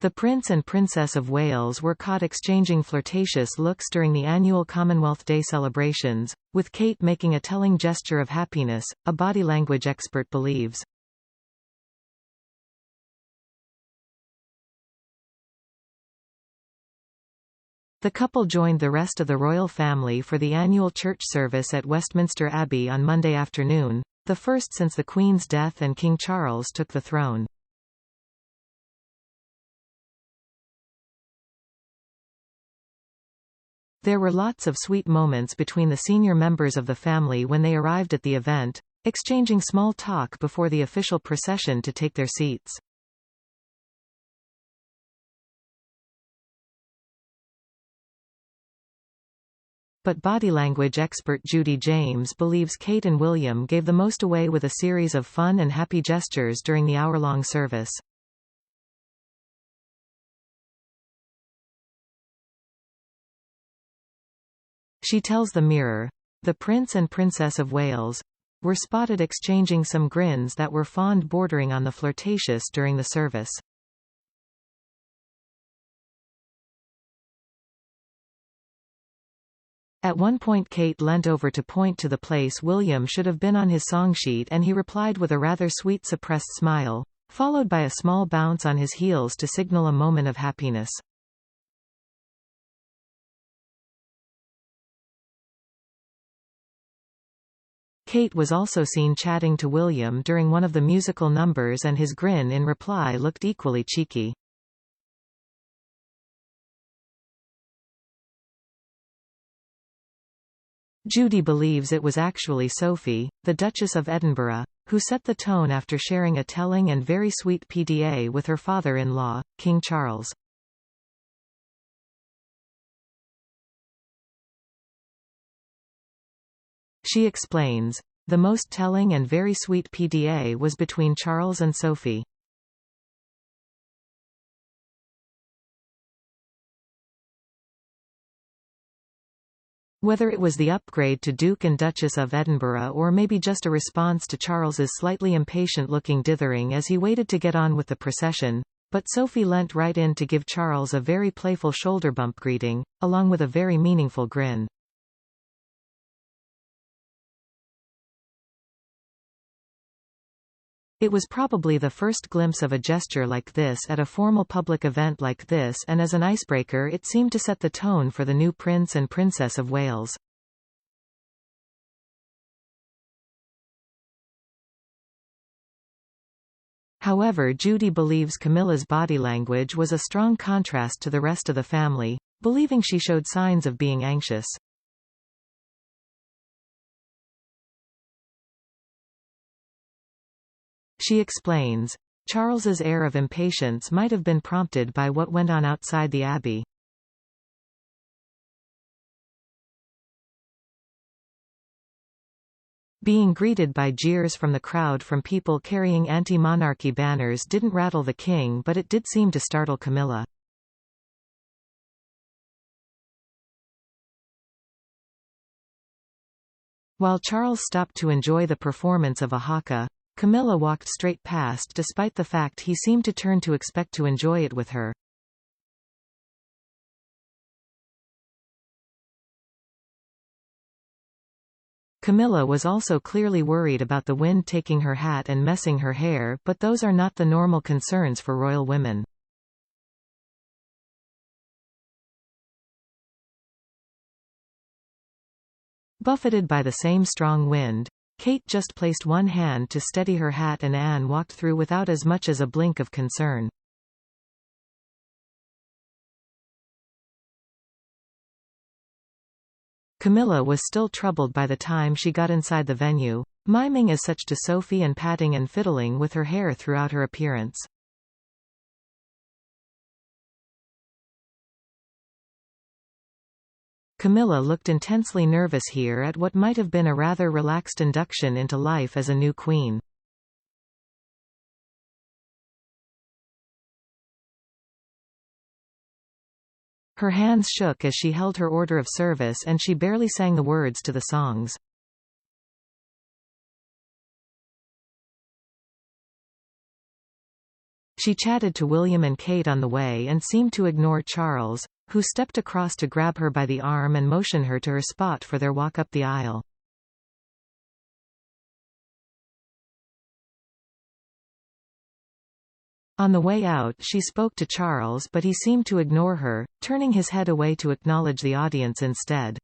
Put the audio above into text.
The Prince and Princess of Wales were caught exchanging flirtatious looks during the annual Commonwealth Day celebrations, with Kate making a telling gesture of happiness, a body language expert believes. The couple joined the rest of the royal family for the annual church service at Westminster Abbey on Monday afternoon, the first since the Queen's death and King Charles took the throne. There were lots of sweet moments between the senior members of the family when they arrived at the event, exchanging small talk before the official procession to take their seats. But body language expert Judy James believes Kate and William gave the most away with a series of fun and happy gestures during the hour-long service. She tells the Mirror, "The Prince and Princess of Wales were spotted exchanging some grins that were fond bordering on the flirtatious during the service." At one point Kate leant over to point to the place William should have been on his song sheet, and he replied with a rather sweet suppressed smile, followed by a small bounce on his heels to signal a moment of happiness. Kate was also seen chatting to William during one of the musical numbers, and his grin in reply looked equally cheeky. Judy believes it was actually Sophie, the Duchess of Edinburgh, who set the tone after sharing a telling and very sweet PDA with her father-in-law, King Charles. She explains, "The most telling and very sweet PDA was between Charles and Sophie. Whether it was the upgrade to Duke and Duchess of Edinburgh or maybe just a response to Charles's slightly impatient-looking dithering as he waited to get on with the procession, but Sophie leant right in to give Charles a very playful shoulder bump greeting, along with a very meaningful grin." It was probably the first glimpse of a gesture like this at a formal public event like this, and as an icebreaker it seemed to set the tone for the new Prince and Princess of Wales. However, Judy believes Camilla's body language was a strong contrast to the rest of the family, believing she showed signs of being anxious. She explains, "Charles's air of impatience might have been prompted by what went on outside the Abbey. Being greeted by jeers from the crowd from people carrying anti-monarchy banners didn't rattle the king, but it did seem to startle Camilla." While Charles stopped to enjoy the performance of a haka, Camilla walked straight past despite the fact he seemed to turn to expect to enjoy it with her. Camilla was also clearly worried about the wind taking her hat and messing her hair, but those are not the normal concerns for royal women. Buffeted by the same strong wind, Kate just placed one hand to steady her hat and Anne walked through without as much as a blink of concern. Camilla was still troubled by the time she got inside the venue, miming as such to Sophie and patting and fiddling with her hair throughout her appearance. Camilla looked intensely nervous here at what might have been a rather relaxed induction into life as a new queen. Her hands shook as she held her order of service and she barely sang the words to the songs. She chatted to William and Kate on the way and seemed to ignore Charles, who stepped across to grab her by the arm and motion her to her spot for their walk up the aisle. On the way out she spoke to Charles, but he seemed to ignore her, turning his head away to acknowledge the audience instead.